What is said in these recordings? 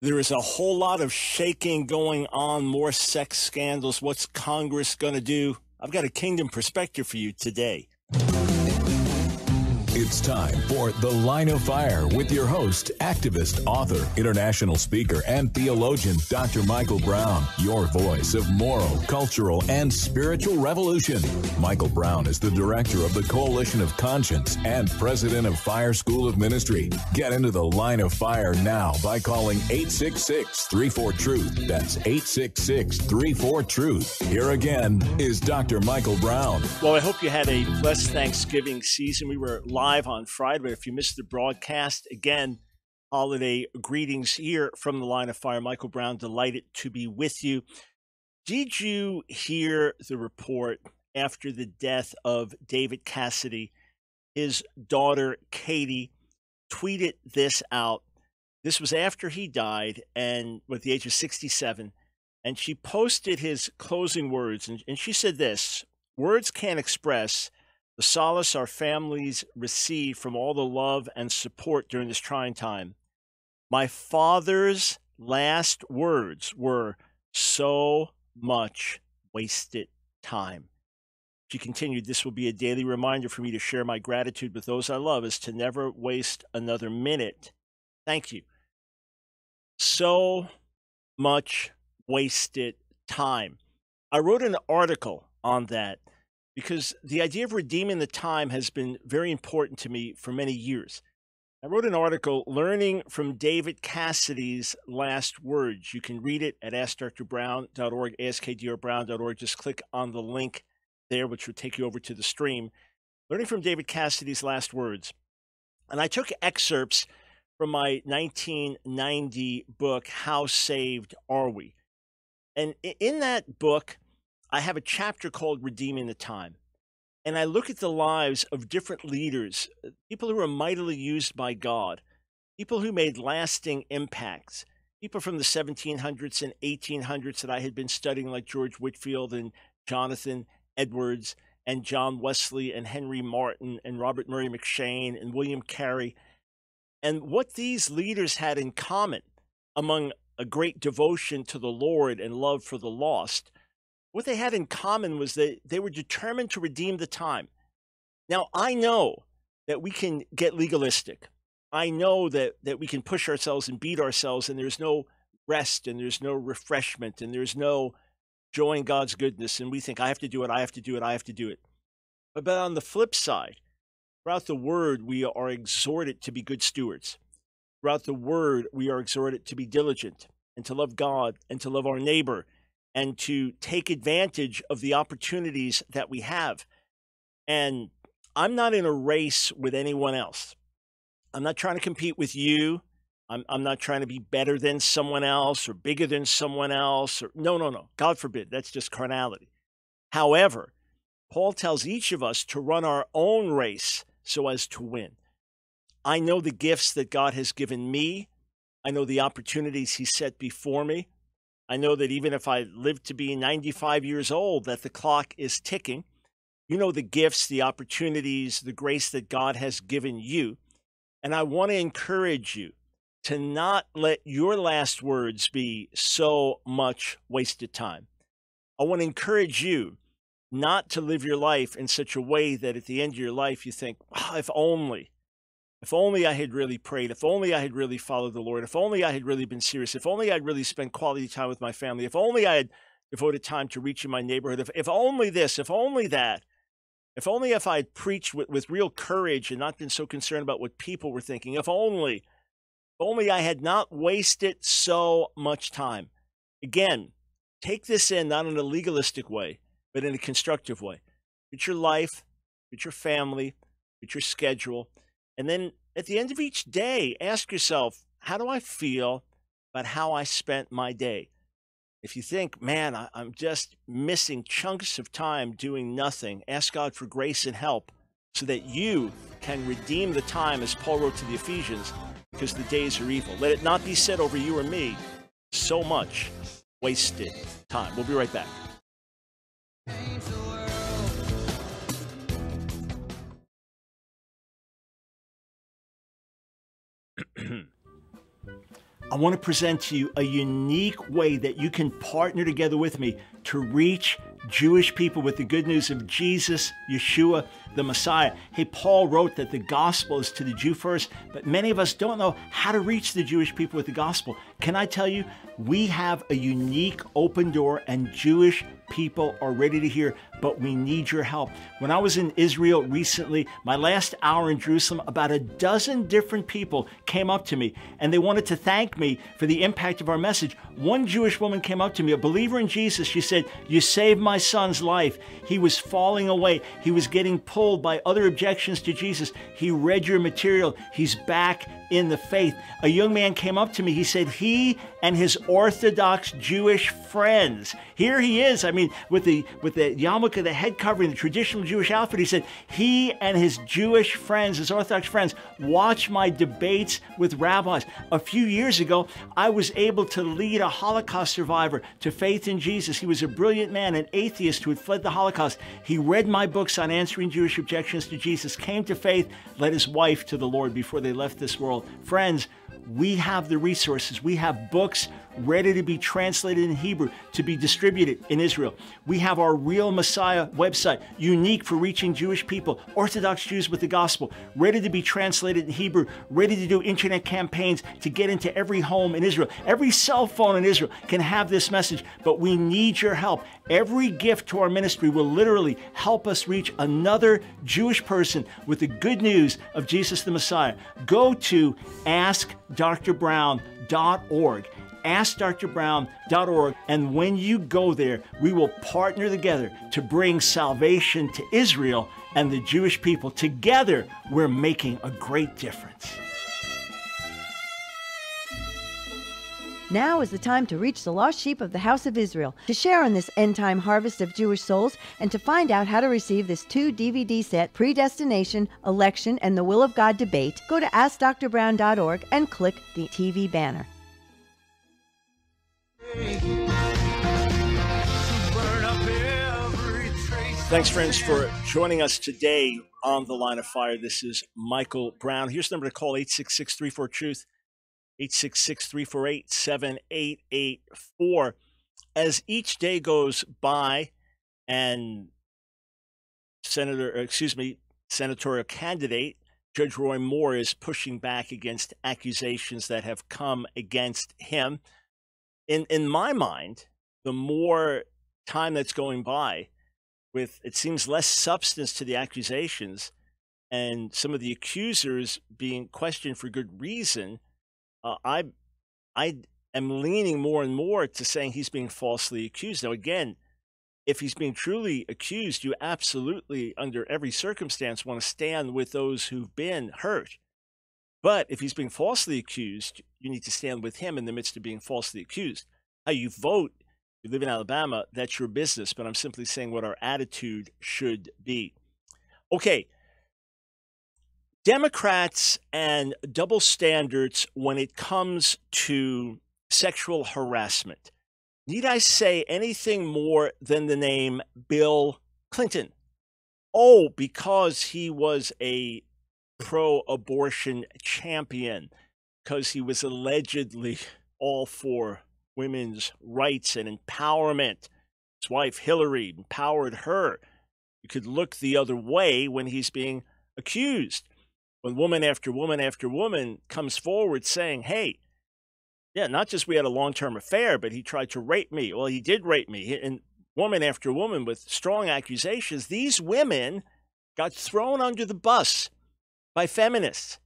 There is a whole lot of shaking going on, more sex scandals. What's Congress going to do? I've got a kingdom perspective for you today. It's time for The Line of Fire with your host, activist, author, international speaker, and theologian, Dr. Michael Brown, your voice of moral, cultural, and spiritual revolution. Michael Brown is the director of the Coalition of Conscience and president of Fire School of Ministry. Get into The Line of Fire now by calling 866-34-TRUTH. That's 866-34-TRUTH. Here again is Dr. Michael Brown. Well, I hope you had a blessed Thanksgiving season. We were live on Friday, but if you missed the broadcast, again, holiday greetings here from The Line of Fire. Michael Brown, delighted to be with you. Did you hear the report after the death of David Cassidy? His daughter, Katie, tweeted this out. This was after he died and at the age of 67. And she posted his closing words. And she said this: "Words can't express the solace our families receive from all the love and support during this trying time. My father's last words were, 'So much wasted time.'" She continued, "This will be a daily reminder for me to share my gratitude with those I love, is to never waste another minute. Thank you." So much wasted time. I wrote an article on that because the idea of redeeming the time has been very important to me for many years. I wrote an article, Learning from David Cassidy's Last Words. You can read it at AskDrBrown.org, AskDrBrown.org. Just click on the link there, which will take you over to the stream. Learning from David Cassidy's Last Words. And I took excerpts from my 1990 book, How Saved Are We? And in that book, I have a chapter called Redeeming the Time. And I look at the lives of different leaders, people who are mightily used by God, people who made lasting impacts, people from the 1700s and 1800s that I had been studying, like George Whitefield and Jonathan Edwards and John Wesley and Henry Martyn and Robert Murray McCheyne and William Carey. And what these leaders had in common, among a great devotion to the Lord and love for the lost, what they had in common was that they were determined to redeem the time. Now, I know that we can get legalistic. I know that we can push ourselves and beat ourselves, and there's no rest, and there's no refreshment, and there's no joy in God's goodness, and we think, I have to do it, I have to do it, I have to do it. But on the flip side, throughout the Word, we are exhorted to be good stewards. Throughout the Word, we are exhorted to be diligent, and to love God, and to love our neighbor, and to take advantage of the opportunities that we have. And I'm not in a race with anyone else. I'm not trying to compete with you. I'm not trying to be better than someone else or bigger than someone else. No. God forbid. That's just carnality. However, Paul tells each of us to run our own race so as to win. I know the gifts that God has given me. I know the opportunities he set before me. I know that even if I live to be 95 years old, that the clock is ticking. You know the gifts, the opportunities, the grace that God has given you. And I want to encourage you to not let your last words be so much wasted time. I want to encourage you not to live your life in such a way that at the end of your life you think, oh, if only I had really prayed, if only I had really followed the Lord, if only I had really been serious, if only I'd really spent quality time with my family, if only I had devoted time to reaching my neighborhood, if only this, if only that, if only if I had preached with real courage and not been so concerned about what people were thinking, if only I had not wasted so much time. Again, take this in not in a legalistic way, but in a constructive way. It's your life, it's your family, it's your schedule. And then at the end of each day, ask yourself, how do I feel about how I spent my day? If you think, man, I'm just missing chunks of time doing nothing, ask God for grace and help so that you can redeem the time, as Paul wrote to the Ephesians, because the days are evil. Let it not be said over you or me, so much wasted time. We'll be right back. I want to present to you a unique way that you can partner together with me to reach Jewish people with the good news of Jesus, Yeshua, the Messiah. Hey, Paul wrote that the gospel is to the Jew first, but many of us don't know how to reach the Jewish people with the gospel. Can I tell you, we have a unique open door and Jewish people are ready to hear, but we need your help. When I was in Israel recently, my last hour in Jerusalem, about a dozen different people came up to me and they wanted to thank me for the impact of our message. One Jewish woman came up to me, a believer in Jesus. She said, "You saved my son's life. He was falling away. He was getting pulled by other objections to Jesus. He read your material. He's back in the faith." A young man came up to me. He said he and his Orthodox Jewish friends, here he is, I mean, with the yarmulke, the head covering, the traditional Jewish outfit, he said he and his Jewish friends, his Orthodox friends, watch my debates with rabbis. A few years ago, I was able to lead a Holocaust survivor to faith in Jesus. He was a brilliant man, an atheist who had fled the Holocaust. He read my books on answering Jewish objections to Jesus, came to faith, led his wife to the Lord before they left this world. Friends, we have the resources. We have books ready to be translated in Hebrew to be distributed in Israel. We have our Real Messiah website, unique for reaching Jewish people, Orthodox Jews with the gospel, ready to be translated in Hebrew, ready to do internet campaigns to get into every home in Israel. Every cell phone in Israel can have this message, but we need your help. Every gift to our ministry will literally help us reach another Jewish person with the good news of Jesus the Messiah. Go to askdrbrown.org. AskDrBrown.org, and when you go there, we will partner together to bring salvation to Israel and the Jewish people. Together, we're making a great difference. Now is the time to reach the lost sheep of the house of Israel, to share in this end-time harvest of Jewish souls, and to find out how to receive this 2-DVD set, Predestination, Election, and the Will of God Debate. Go to AskDrBrown.org and click the TV banner. Thanks, friends, for joining us today on The Line of Fire. This is Michael Brown. Here's the number to call, 866-34-TRUTH, 866-348-7884. As each day goes by and senatorial candidate Judge Roy Moore is pushing back against accusations that have come against him, in my mind, the more time that's going by with, it seems, less substance to the accusations and some of the accusers being questioned for good reason, I am leaning more and more to saying he's being falsely accused. Now, again, if he's being truly accused, you absolutely, under every circumstance, want to stand with those who've been hurt. But if he's being falsely accused, you need to stand with him in the midst of being falsely accused. How you vote, you live in Alabama, that's your business, but I'm simply saying what our attitude should be. Okay, Democrats and double standards when it comes to sexual harassment. Need I say anything more than the name Bill Clinton? Oh, because he was a pro-abortion champion, because he was allegedly all for women's rights and empowerment. His wife, Hillary, empowered her. You could look the other way when he's being accused. When woman after woman after woman comes forward saying, hey, yeah, not just we had a long-term affair, but he tried to rape me. Well, he did rape me. And woman after woman with strong accusations, these women got thrown under the bus by feminists,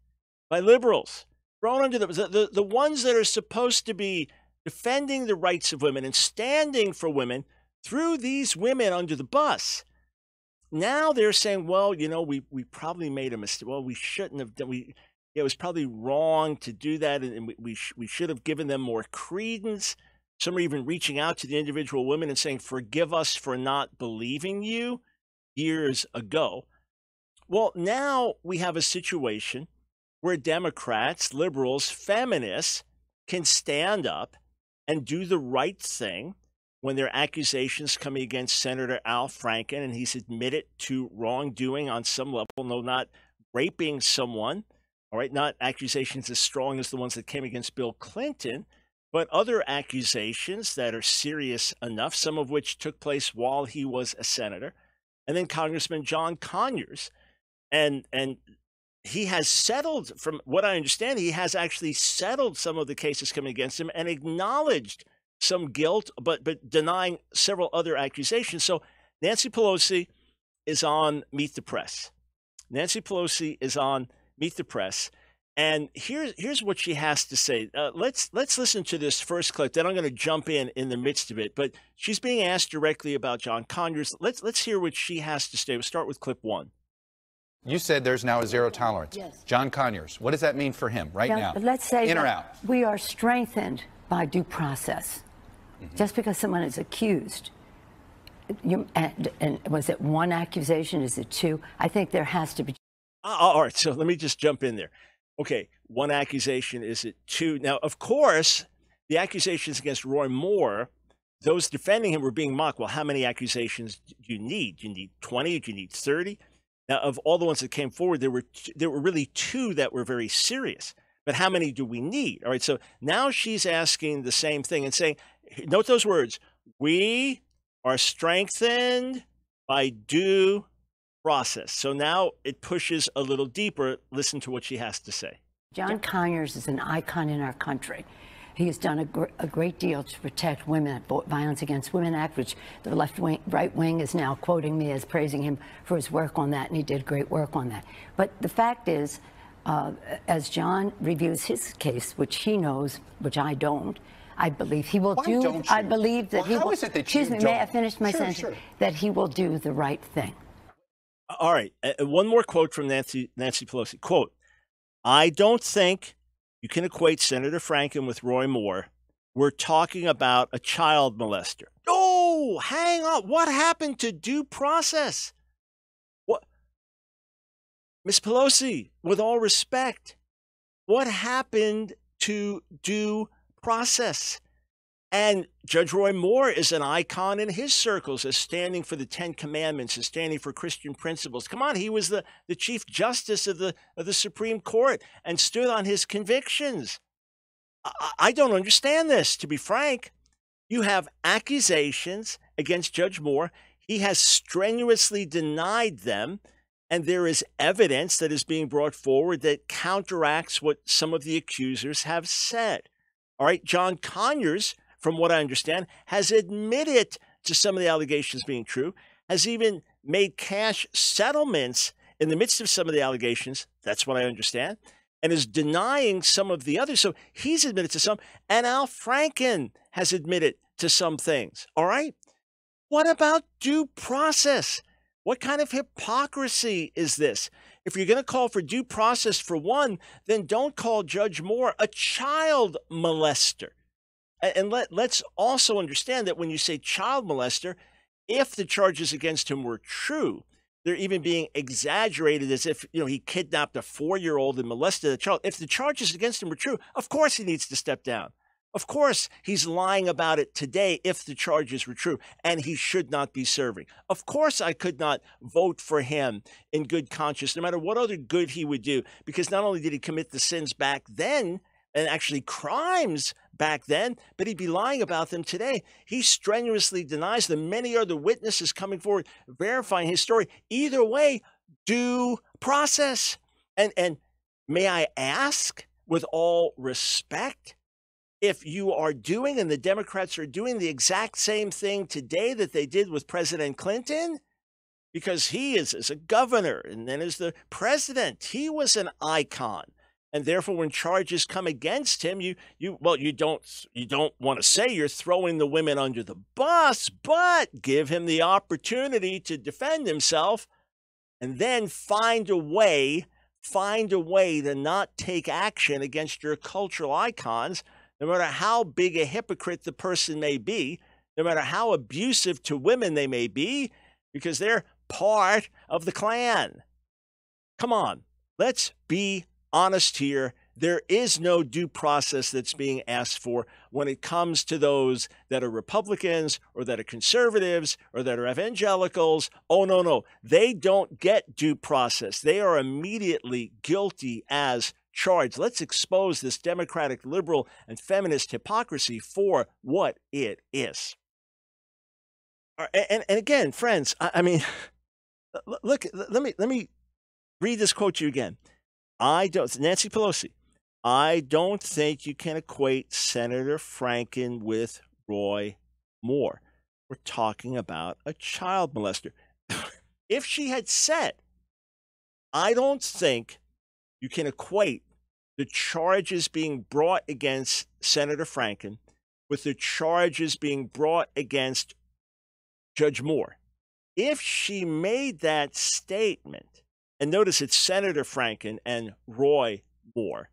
by liberals, thrown under the ones that are supposed to be defending the rights of women and standing for women, threw these women under the bus. Now they're saying, well, you know, we probably made a mistake. Well, we shouldn't have done. It was probably wrong to do that, and we should have given them more credence. Some are even reaching out to the individual women and saying, forgive us for not believing you years ago. Well, now we have a situation where Democrats, liberals, feminists can stand up and do the right thing when there are accusations coming against Senator Al Franken, and he's admitted to wrongdoing on some level, no, not raping someone, All right, not accusations as strong as the ones that came against Bill Clinton, but other accusations that are serious enough, some of which took place while he was a senator. And then Congressman John Conyers. And he has settled, from what I understand, he has actually settled some of the cases coming against him and acknowledged some guilt, but denying several other accusations. So Nancy Pelosi is on Meet the Press. Nancy Pelosi is on Meet the Press. And here's what she has to say. Let's listen to this first clip. Then I'm going to jump in the midst of it. But she's being asked directly about John Conyers. Let's hear what she has to say. We'll start with clip 1. You said there's now a zero tolerance. Yes. John Conyers, what does that mean for him right now? But let's say in or out? We are strengthened by due process. Just because someone is accused, and was it one accusation? Is it two? I think there has to be. All right, so let me just jump in there. Okay, one accusation, is it two? Now, of course, the accusations against Roy Moore, those defending him were being mocked. Well, how many accusations do you need? Do you need 20? Do you need 30? Now, of all the ones that came forward, there were really two that were very serious. But how many do we need? All right, so now she's asking the same thing and saying, note those words, we are strengthened by due process. So now it pushes a little deeper. Listen to what she has to say. John Conyers is an icon in our country. He has done a great deal to protect women, Violence Against Women Act, which the right wing is now quoting me as praising him for his work on that, and he did great work on that. But the fact is, as John reviews his case, which he knows, which I don't, I believe he will do. I believe that he will. How is it that excuse me, may I finish my sentence? Sure. That he will do the right thing. All right. One more quote from Nancy Pelosi. Quote, I don't think you can equate Senator Franken with Roy Moore. We're talking about a child molester. Oh, hang on. What happened to due process? What? Ms. Pelosi, with all respect, what happened to due process? And Judge Roy Moore is an icon in his circles as standing for the Ten Commandments, as standing for Christian principles. Come on, he was the Chief Justice of the Supreme Court and stood on his convictions. I don't understand this, to be frank. You have accusations against Judge Moore. He has strenuously denied them, and there is evidence that is being brought forward that counteracts what some of the accusers have said. All right, John Conyers, from what I understand, has admitted to some of the allegations being true, has even made cash settlements in the midst of some of the allegations. That's what I understand, and is denying some of the others. So he's admitted to some, and Al Franken has admitted to some things. All right? What about due process? What kind of hypocrisy is this? If you're going to call for due process for one, then don't call Judge Moore a child molester. And let's also understand that when you say child molester, if the charges against him were true, they're even being exaggerated as if, he kidnapped a 4-year-old and molested a child. If the charges against him were true, of course he needs to step down. Of course he's lying about it today if the charges were true, and he should not be serving. Of course I could not vote for him in good conscience, no matter what other good he would do, because not only did he commit the sins back then, and actually crimes back then, but he'd be lying about them today. He strenuously denies them. Many other witnesses coming forward verifying his story. Either way, due process. And may I ask, with all respect, if you are doing, and the Democrats are doing, the exact same thing today that they did with President Clinton, because he is as a governor and then as the president, he was an icon. And therefore, when charges come against him, you don't want to say you're throwing the women under the bus, but give him the opportunity to defend himself, and then find a way to not take action against your cultural icons, no matter how big a hypocrite the person may be, no matter how abusive to women they may be, because they're part of the Klan. Come on, let's be honest here. There is no due process that's being asked for when it comes to those that are Republicans or that are conservatives or that are evangelicals. Oh, no. They don't get due process. They are immediately guilty as charged. Let's expose this Democratic, liberal, and feminist hypocrisy for what it is. And again, friends, I mean, look, let me read this quote to you again. Nancy Pelosi, I don't think you can equate Senator Franken with Roy Moore. We're talking about a child molester. If she had said, I don't think you can equate the charges being brought against Senator Franken with the charges being brought against Judge Moore. If she made that statement, and notice it's Senator Franken and Roy Moore,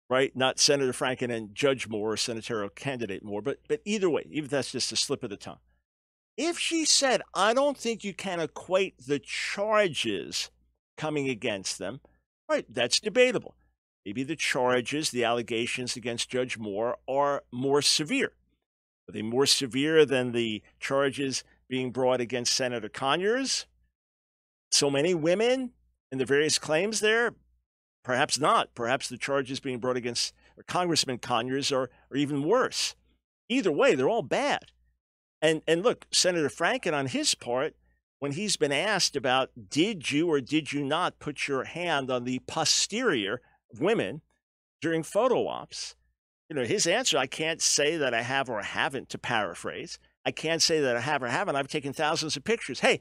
right? Not Senator Franken and Judge Moore or senatorial candidate Moore, but either way, even if that's just a slip of the tongue. If she said, I don't think you can equate the charges coming against them, right, that's debatable. Maybe the charges, the allegations against Judge Moore are more severe. Are they more severe than the charges being brought against Senator Conyers? So many women and the various claims there? Perhaps not. Perhaps the charges being brought against Congressman Conyers are even worse. Either way, they're all bad. And look, Senator Franken, on his part, when he's been asked about did you or did you not put your hand on the posterior of women during photo ops, his answer, I can't say that I have or haven't, to paraphrase. I can't say that I have or haven't. I've taken thousands of pictures. Hey,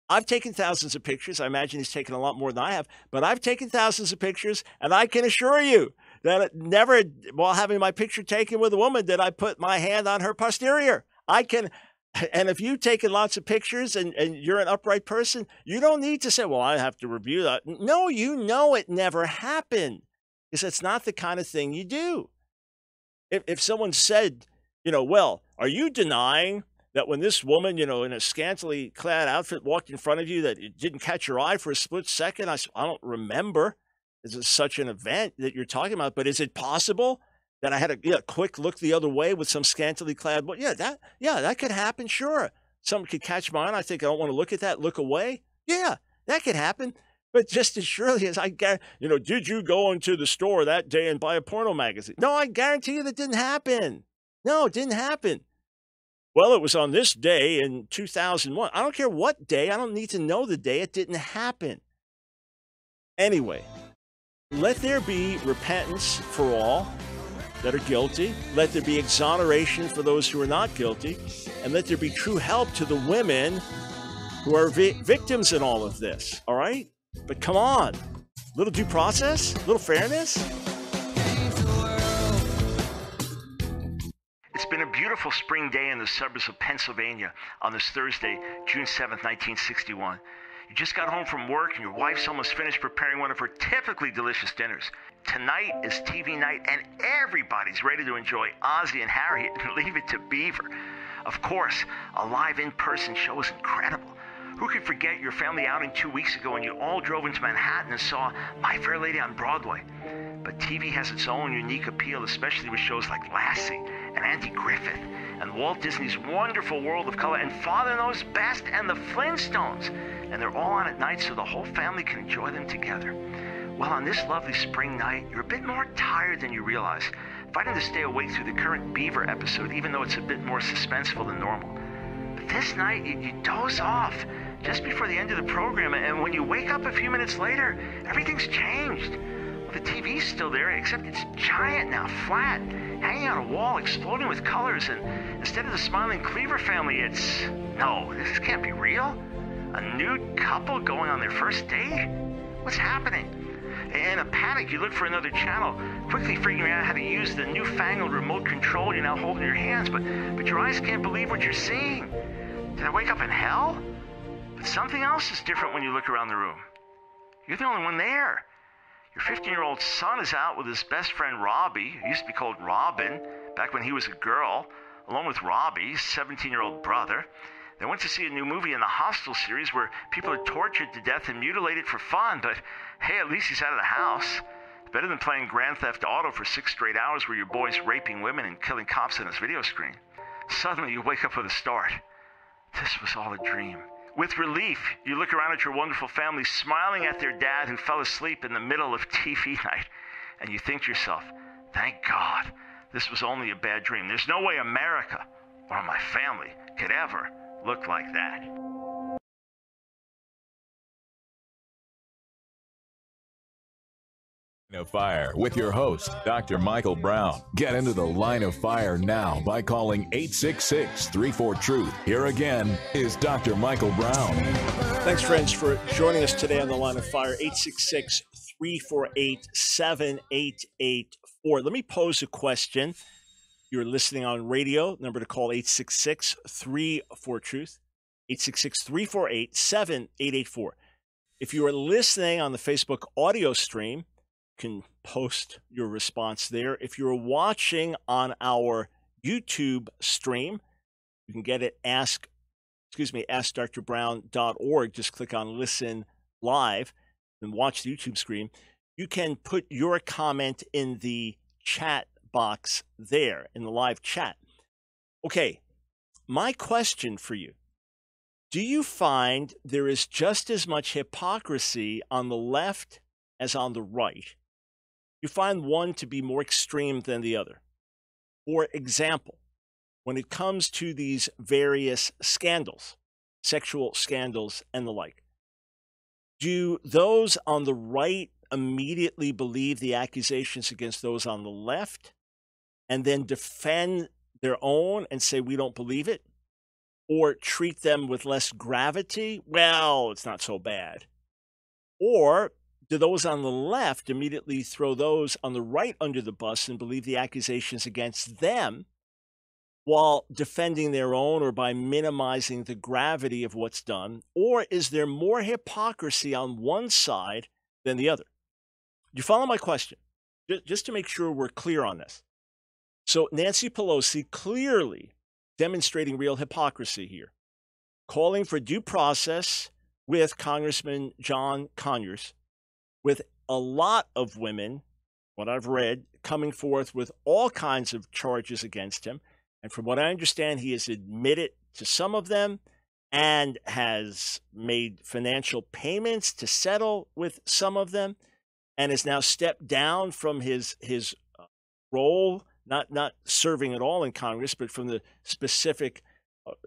I've taken thousands of pictures. I imagine he's taken a lot more than I have, but I've taken thousands of pictures, and I can assure you that never, while having my picture taken with a woman, did I put my hand on her posterior. And if you've taken lots of pictures and you're an upright person, you don't need to say, well, I have to review that. No, it never happened, because it's not the kind of thing you do. If someone said, well, are you denying that when this woman, in a scantily clad outfit walked in front of you, that it didn't catch your eye for a split second? I said, I don't remember. This is such an event that you're talking about, but is it possible that I had a quick look the other way with some scantily clad? Well, that could happen. Sure. Someone could catch my eye. I think I don't want to look at that, look away. Yeah, that could happen. But just as surely as did you go into the store that day and buy a porno magazine? No, I guarantee you that didn't happen. No, it didn't happen. Well, it was on this day in 2001. I don't care what day. I don't need to know the day. It didn't happen. Anyway, let there be repentance for all that are guilty. Let there be exoneration for those who are not guilty. And let there be true help to the women who are victims in all of this. All right? But come on, little due process, little fairness. It's been a beautiful spring day in the suburbs of Pennsylvania on this Thursday, June 7th, 1961. You just got home from work and your wife's almost finished preparing one of her typically delicious dinners. Tonight is TV night and everybody's ready to enjoy Ozzie and Harriet and Leave It to Beaver. Of course, a live in-person show is incredible. Who could forget your family outing 2 weeks ago when you all drove into Manhattan and saw My Fair Lady on Broadway? But TV has its own unique appeal, especially with shows like Lassie and Andy Griffith and Walt Disney's Wonderful World of Color and Father Knows Best and the Flintstones. And they're all on at night so the whole family can enjoy them together. Well, on this lovely spring night, you're a bit more tired than you realize, fighting to stay awake through the current Beaver episode, even though it's a bit more suspenseful than normal. But this night, you doze off just before the end of the program, and when you wake up a few minutes later, everything's changed. Well, the TV's still there, except it's giant now, flat, hanging on a wall, exploding with colors, and instead of the smiling Cleaver family, it's... No, this can't be real. A nude couple going on their first date? What's happening? In a panic, you look for another channel, quickly figuring out how to use the newfangled remote control you now hold in your hands, but your eyes can't believe what you're seeing. Did I wake up in hell? But something else is different when you look around the room. You're the only one there. Your 15-year-old son is out with his best friend Robbie, who used to be called Robin, back when he was a girl, along with Robbie's 17-year-old brother. They went to see a new movie in the Hostel series where people are tortured to death and mutilated for fun, but hey, at least he's out of the house. Better than playing Grand Theft Auto for 6 straight hours where your boy's raping women and killing cops on his video screen. Suddenly you wake up with a start. This was all a dream. With relief, you look around at your wonderful family smiling at their dad who fell asleep in the middle of TV night, and you think to yourself, thank God, this was only a bad dream. There's no way America or my family could ever look like that. Line of Fire with your host, Dr. Michael Brown. Get into the Line of Fire now by calling 866-34-TRUTH. Here again is Dr. Michael Brown. Thanks, friends, for joining us today on the Line of Fire, 866-348-7884. Let me pose a question. You're listening on radio. Number to call 866-34-TRUTH, 866-348-7884. If you are listening on the Facebook audio stream, can post your response there. If you're watching on our YouTube stream, you can get it askdrbrown.org. Just click on listen live and watch the YouTube stream. You can put your comment in the chat box there in the live chat. Okay, my question for you. Do you find there is just as much hypocrisy on the left as on the right? You find one to be more extreme than the other. For example, when it comes to these various scandals, sexual scandals and the like, do those on the right immediately believe the accusations against those on the left and then defend their own and say, we don't believe it? Or treat them with less gravity? Well, it's not so bad. Or do those on the left immediately throw those on the right under the bus and believe the accusations against them while defending their own or by minimizing the gravity of what's done? Or is there more hypocrisy on one side than the other? You follow my question? Just to make sure we're clear on this. So Nancy Pelosi clearly demonstrating real hypocrisy here, calling for due process with Congressman John Conyers, with a lot of women, what I've read, coming forth with all kinds of charges against him. And from what I understand, he has admitted to some of them and has made financial payments to settle with some of them and has now stepped down from his role, not serving at all in Congress, but from the specific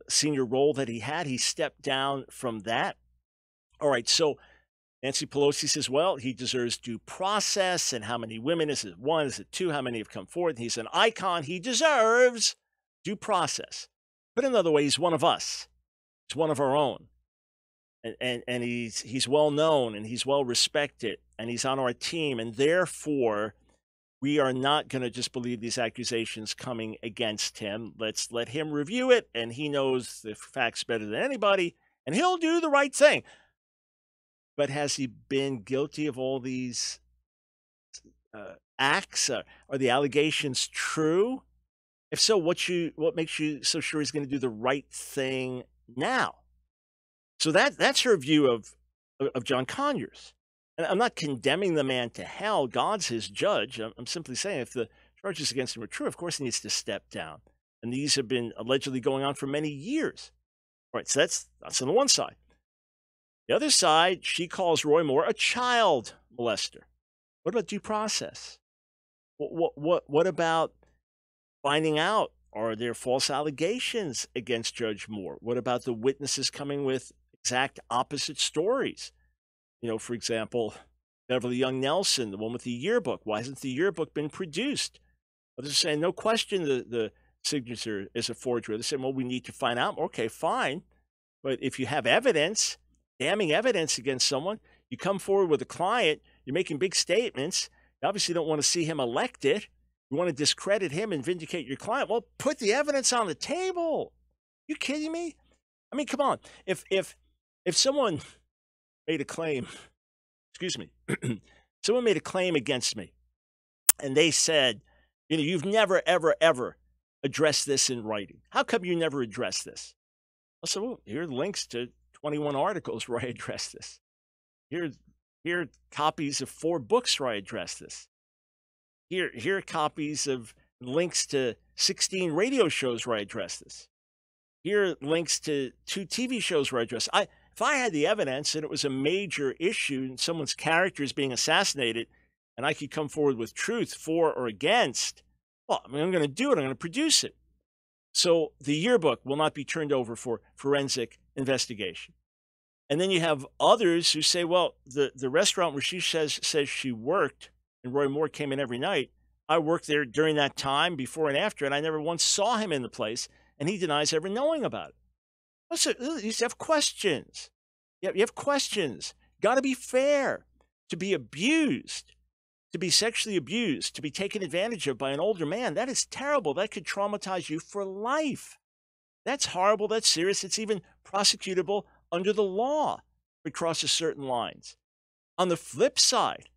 senior role that he had. He stepped down from that. All right, so Nancy Pelosi says, well, he deserves due process. And how many women? Is it one? Is it two? How many have come forward? And he's an icon. He deserves due process. Put another way, he's one of us. He's one of our own. And he's well known and he's well respected and he's on our team. And therefore, we are not going to just believe these accusations coming against him. Let's let him review it. And he knows the facts better than anybody. And he'll do the right thing. But has he been guilty of all these acts? Are the allegations true? If so, what makes you so sure he's going to do the right thing now? So that's her view of John Conyers. And I'm not condemning the man to hell. God's his judge. I'm simply saying if the charges against him are true, of course he needs to step down. And these have been allegedly going on for many years. All right, so that's on the one side. The other side, she calls Roy Moore a child molester. What about due process? What about finding out, are there false allegations against Judge Moore? What about the witnesses coming with exact opposite stories? You know, for example, Beverly Young Nelson, the one with the yearbook. Why hasn't the yearbook been produced? Others are saying, no question the signature is a forgery. They're saying, well, we need to find out. Okay, fine. But if you have evidence, damning evidence against someone, you come forward with a client, you're making big statements, you obviously don't want to see him elected, you want to discredit him and vindicate your client, well, put the evidence on the table. You kidding me? I mean, come on. If someone made a claim, someone made a claim against me, and they said, you know, you've never, ever, ever addressed this in writing. How come you never addressed this? Also, here are links to 21 articles where I address this. Here are copies of 4 books where I address this. Here are copies of links to 16 radio shows where I address this. Here are links to 2 TV shows where I address. If I had the evidence and it was a major issue and someone's character is being assassinated, and I could come forward with truth for or against, well, I mean, I'm going to do it. I'm going to produce it. So the yearbook will not be turned over for forensic investigation. And then you have others who say, well, the restaurant where she says she worked and Roy Moore came in every night, I worked there during that time, before and after, and I never once saw him in the place, and he denies ever knowing about it. Listen, you have questions. You have questions. Got to be fair. To be abused, to be sexually abused, to be taken advantage of by an older man, that is terrible. That could traumatize you for life. That's horrible. That's serious. It's even prosecutable under the law if it crosses certain lines. On the flip side,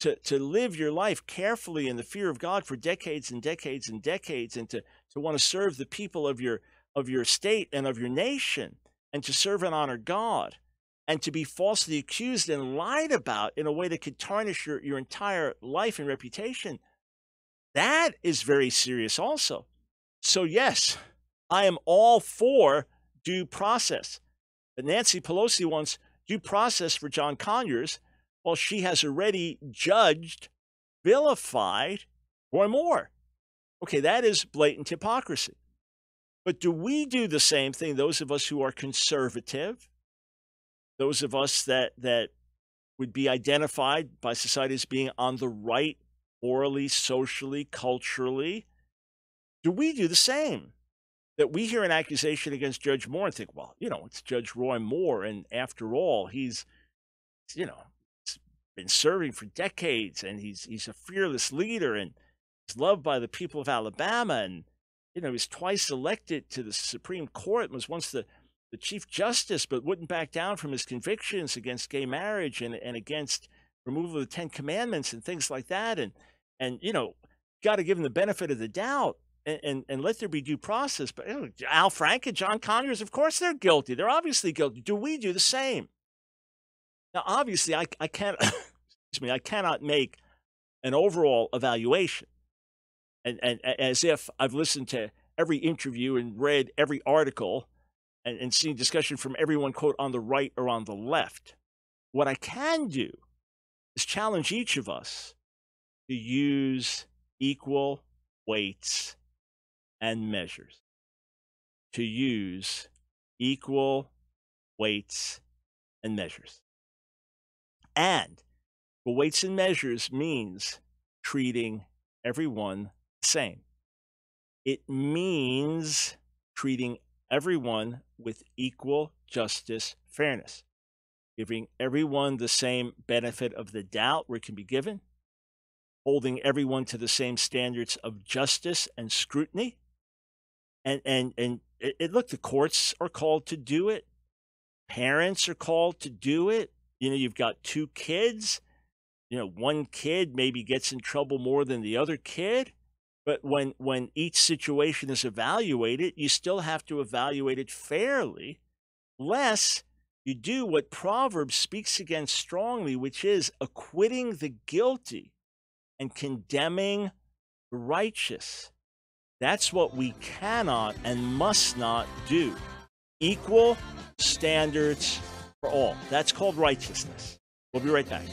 to live your life carefully in the fear of God for decades and decades and decades, and to want to serve the people of your state and of your nation, and to serve and honor God, and to be falsely accused and lied about in a way that could tarnish your entire life and reputation, that is very serious also. So yes, I am all for due process. But Nancy Pelosi wants due process for John Conyers, while she has already judged, vilified Roy Moore. Okay, that is blatant hypocrisy. But do we do the same thing, those of us who are conservative, those of us that would be identified by society as being on the right, morally, socially, culturally? Do we do the same? That we hear an accusation against Judge Moore and think, well, it's Judge Roy Moore, and after all, he's been serving for decades, and he's a fearless leader, and he's loved by the people of Alabama, and he was twice elected to the Supreme Court and was once the Chief Justice, but wouldn't back down from his convictions against gay marriage and against removal of the 10 Commandments and things like that. And got to give him the benefit of the doubt and let there be due process. But Al Franken, John Conyers, of course they're guilty. They're obviously guilty. Do we do the same? Now, obviously, I can't, I cannot make an overall evaluation. And as if I've listened to every interview and read every article and seen discussion from everyone, quote, on the right or on the left. What I can do is challenge each of us to use equal weights and measures. To use equal weights and measures. And the weights and measures means treating everyone the same. It means treating everyone with equal justice, fairness, giving everyone the same benefit of the doubt where it can be given, holding everyone to the same standards of justice and scrutiny. And look, the courts are called to do it. Parents are called to do it. You've got 2 kids. One kid maybe gets in trouble more than the other kid. But when each situation is evaluated, you still have to evaluate it fairly, lest you do what Proverbs speaks against strongly, which is acquitting the guilty and condemning the righteous. That's what we cannot and must not do. Equal standards for all. That's called righteousness. We'll be right back.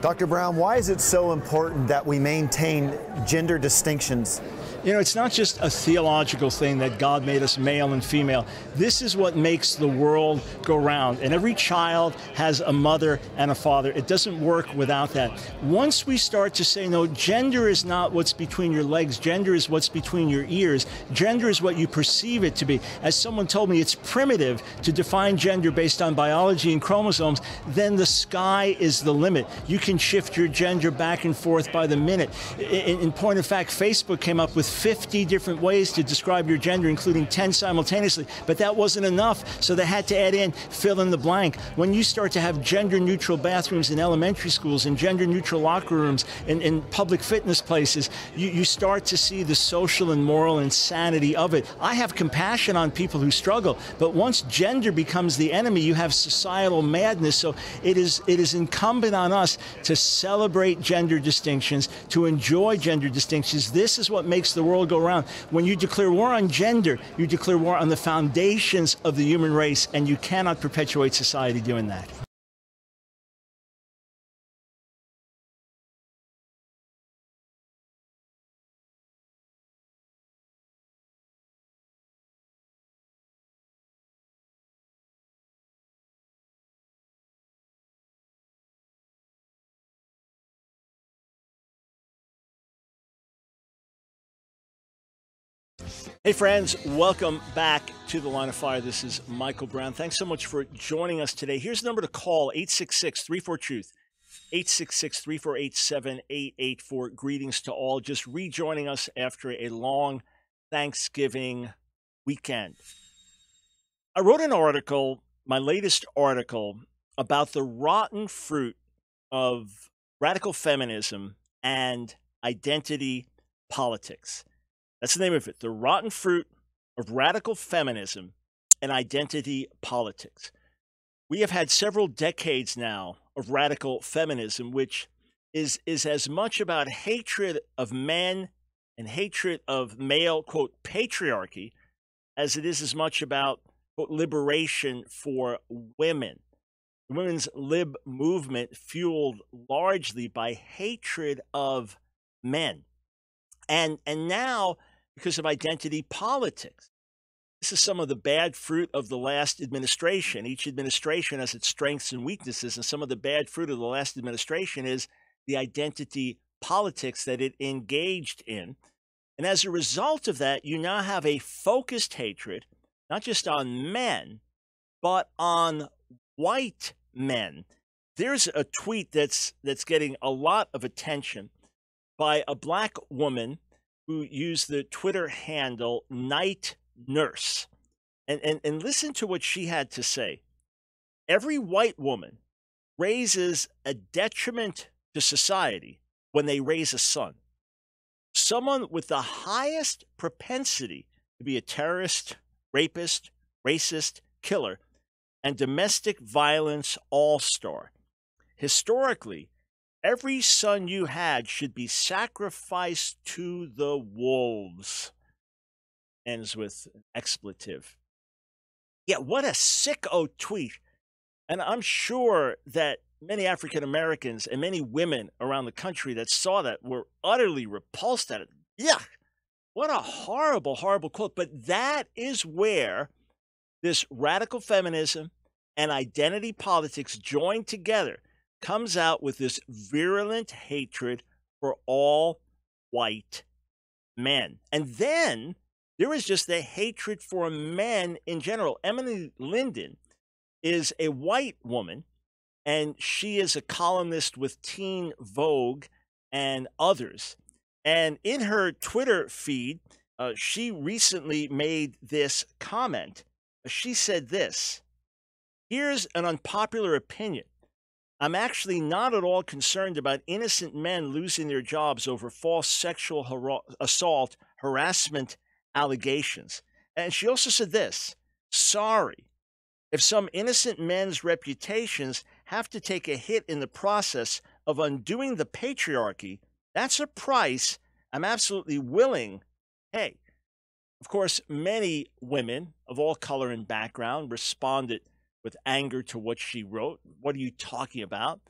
Dr. Brown, why is it so important that we maintain gender distinctions? It's not just a theological thing that God made us male and female. This is what makes the world go round. And every child has a mother and a father. It doesn't work without that. Once we start to say, no, gender is not what's between your legs. Gender is what's between your ears. Gender is what you perceive it to be. As someone told me, it's primitive to define gender based on biology and chromosomes. Then the sky is the limit. You can shift your gender back and forth by the minute. In point of fact, Facebook came up with 50 different ways to describe your gender, including 10 simultaneously. But that wasn't enough, so they had to add in fill in the blank. When you start to have gender-neutral bathrooms in elementary schools and gender-neutral locker rooms in public fitness places, you start to see the social and moral insanity of it. I have compassion on people who struggle, but once gender becomes the enemy, you have societal madness. So it is incumbent on us to celebrate gender distinctions, to enjoy gender distinctions. This is what makes the world go round. When you declare war on gender, you declare war on the foundations of the human race, and you cannot perpetuate society doing that. Hey friends, welcome back to The Line of Fire. This is Michael Brown. Thanks so much for joining us today. Here's the number to call, 866-34-TRUTH, 866-348-7884. Greetings to all just rejoining us after a long Thanksgiving weekend. I wrote an article, my latest article, about the rotten fruit of radical feminism and identity politics. That's the name of it, the rotten fruit of radical feminism and identity politics. We have had several decades now of radical feminism, which is as much about hatred of men and hatred of male, quote, patriarchy, as it is as much about, quote, liberation for women. The women's lib movement fueled largely by hatred of men. And now, because of identity politics, this is some of the bad fruit of the last administration. Each administration has its strengths and weaknesses, and some of the bad fruit of the last administration is the identity politics that it engaged in. And as a result of that, you now have a focused hatred, not just on men, but on white men. There's a tweet that's getting a lot of attention by a black woman who used the Twitter handle Night Nurse. And listen to what she had to say. Every white woman raises a detriment to society when they raise a son. Someone with the highest propensity to be a terrorist, rapist, racist, killer, and domestic violence all-star. Historically, every son you had should be sacrificed to the wolves. Ends with an expletive. Yeah, what a sicko tweet. And I'm sure that many African Americans and many women around the country that saw that were utterly repulsed at it. Yeah, what a horrible, horrible quote. But that is where this radical feminism and identity politics joined together comes out with this virulent hatred for all white men. And then there is just the hatred for men in general. Emily Linden is a white woman, and she is a columnist with Teen Vogue and others. And in her Twitter feed, she recently made this comment. She said this: "Here's an unpopular opinion. I'm actually not at all concerned about innocent men losing their jobs over false sexual assault, harassment allegations." And she also said this: "Sorry, if some innocent men's reputations have to take a hit in the process of undoing the patriarchy, that's a price I'm absolutely willing to pay." Of course, many women of all color and background responded with anger to what she wrote. What are you talking about?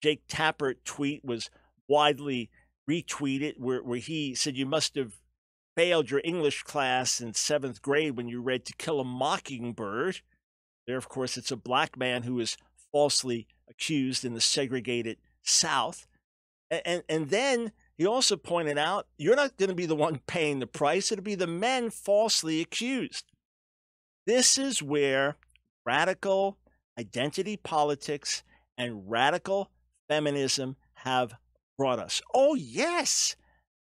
Jake Tapper's tweet was widely retweeted where he said, "You must have failed your English class in 7th grade when you read To Kill a Mockingbird." There, of course, it's a black man who is falsely accused in the segregated South. And then he also pointed out, you're not going to be the one paying the price. It'll be the men falsely accused. This is where radical identity politics and radical feminism have brought us. Oh, yes,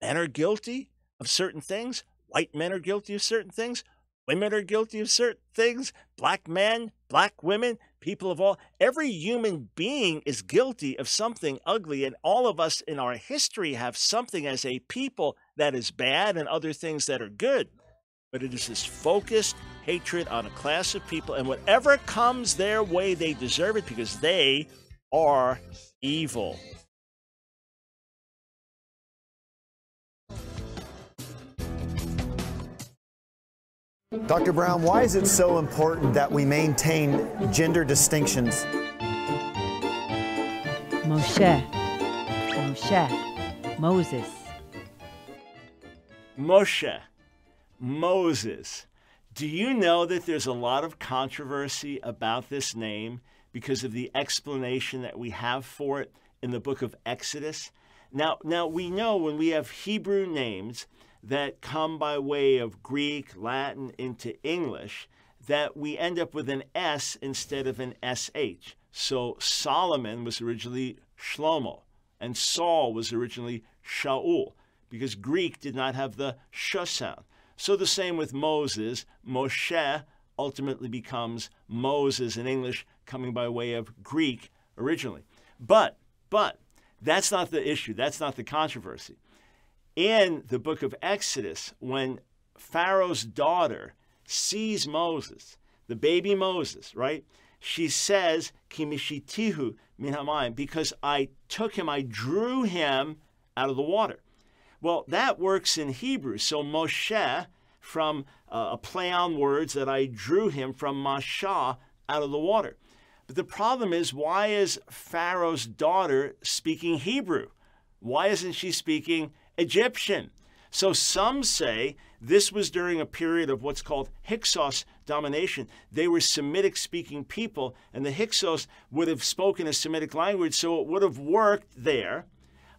men are guilty. of certain things. White men are guilty of certain things. Women are guilty of certain things. Black men, black women, people of all. Every human being is guilty of something ugly, and all of us in our history have something as a people that is bad and other things that are good. But it is this focused hatred on a class of people, and whatever comes their way, they deserve it because they are evil. Dr. Brown, why is it so important that we maintain gender distinctions? Moshe, Moses. Moses. Do you know that there's a lot of controversy about this name because of the explanation that we have for it in the book of Exodus? Now we know when we have Hebrew names that come by way of Greek, Latin into English, that we end up with an S instead of an SH. So Solomon was originally Shlomo, and Saul was originally Shaul, because Greek did not have the sh sound. So the same with Moses. Moshe ultimately becomes Moses in English, coming by way of Greek originally. But that's not the issue. That's not the controversy. In the book of Exodus, when Pharaoh's daughter sees Moses, the baby Moses, right? She says, Ki mishitihu min hamayim, because I took him, I drew him out of the water. Well, that works in Hebrew. So Moshe, from a play on words that I drew him from Masha, out of the water. But the problem is, why is Pharaoh's daughter speaking Hebrew? Why isn't she speaking Egyptian? So some say this was during a period of what's called Hyksos domination. They were Semitic-speaking people, and the Hyksos would have spoken a Semitic language, so it would have worked there.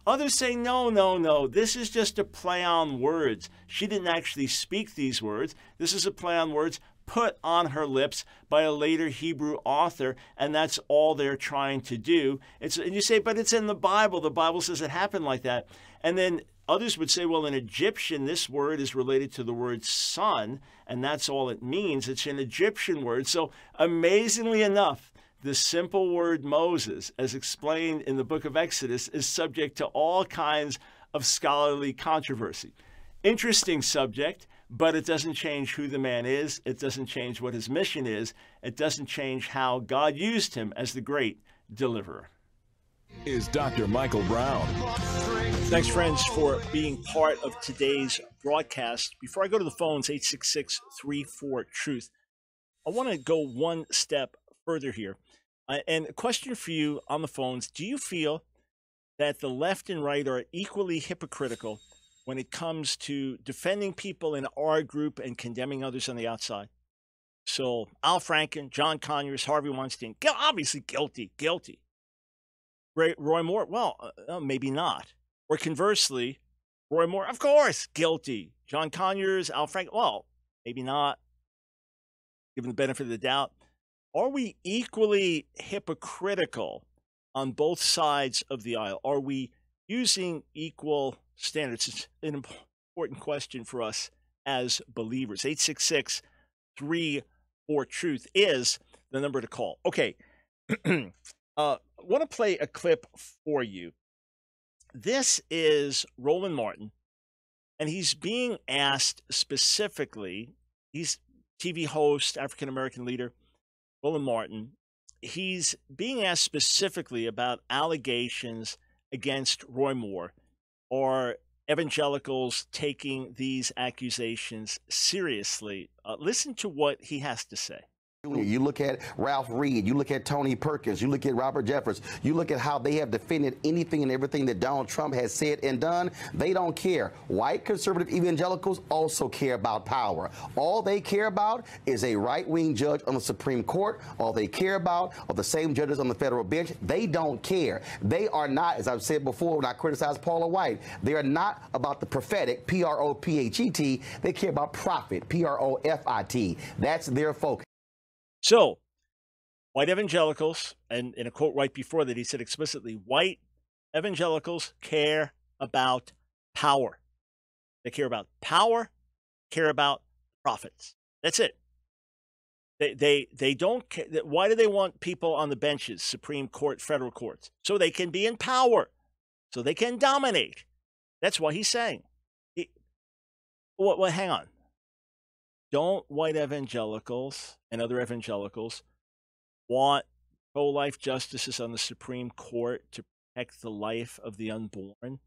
Others say, no, this is just a play on words. She didn't actually speak these words. This is a play on words put on her lips by a later Hebrew author, and that's all they're trying to do. And you say, but it's in the Bible. The Bible says it happened like that. And then others would say, well, in Egyptian, this word is related to the word son, and that's all it means. It's an Egyptian word. So amazingly enough, the simple word Moses, as explained in the book of Exodus, is subject to all kinds of scholarly controversy. Interesting subject, but it doesn't change who the man is. It doesn't change what his mission is. It doesn't change how God used him as the great deliverer. Is Dr. Michael Brown. Thanks, friends, for being part of today's broadcast. Before I go to the phones, 866-34-TRUTH, I want to go one step further here. And a question for you on the phones: do you feel that the left and right are equally hypocritical when it comes to defending people in our group and condemning others on the outside? So Al Franken, John Conyers, Harvey Weinstein, obviously guilty. Roy Moore, well, maybe not. Or conversely, Roy Moore, of course, guilty. John Conyers, Al Franken, well, maybe not. Given the benefit of the doubt. Are we equally hypocritical on both sides of the aisle? Are we using equal standards? It's an important question for us as believers. 866-34-TRUTH is the number to call. Okay, I want to play a clip for you. This is Roland Martin, and he's being asked specifically, he's TV host, African-American leader, Roland Martin. He's being asked specifically about allegations against Roy Moore. Are evangelicals taking these accusations seriously? Listen to what he has to say. You look at Ralph Reed, you look at Tony Perkins, you look at Robert Jeffers, you look at how they have defended anything and everything that Donald Trump has said and done. They don't care. White conservative evangelicals also care about power. All they care about is a right-wing judge on the Supreme Court. All they care about are the same judges on the federal bench. They don't care. They are not, as I've said before when I criticized Paula White, they are not about the prophetic, P-R-O-P-H-E-T. They care about profit, P-R-O-F-I-T. That's their focus. So, white evangelicals, and in a quote right before that, he said explicitly, white evangelicals care about power. They care about power, care about profits. That's it. They don't care. Why do they want people on the benches, Supreme Court, federal courts? So they can be in power, so they can dominate. That's what he's saying. Well, hang on. Don't white evangelicals and other evangelicals want pro-life justices on the Supreme Court to protect the life of the unborn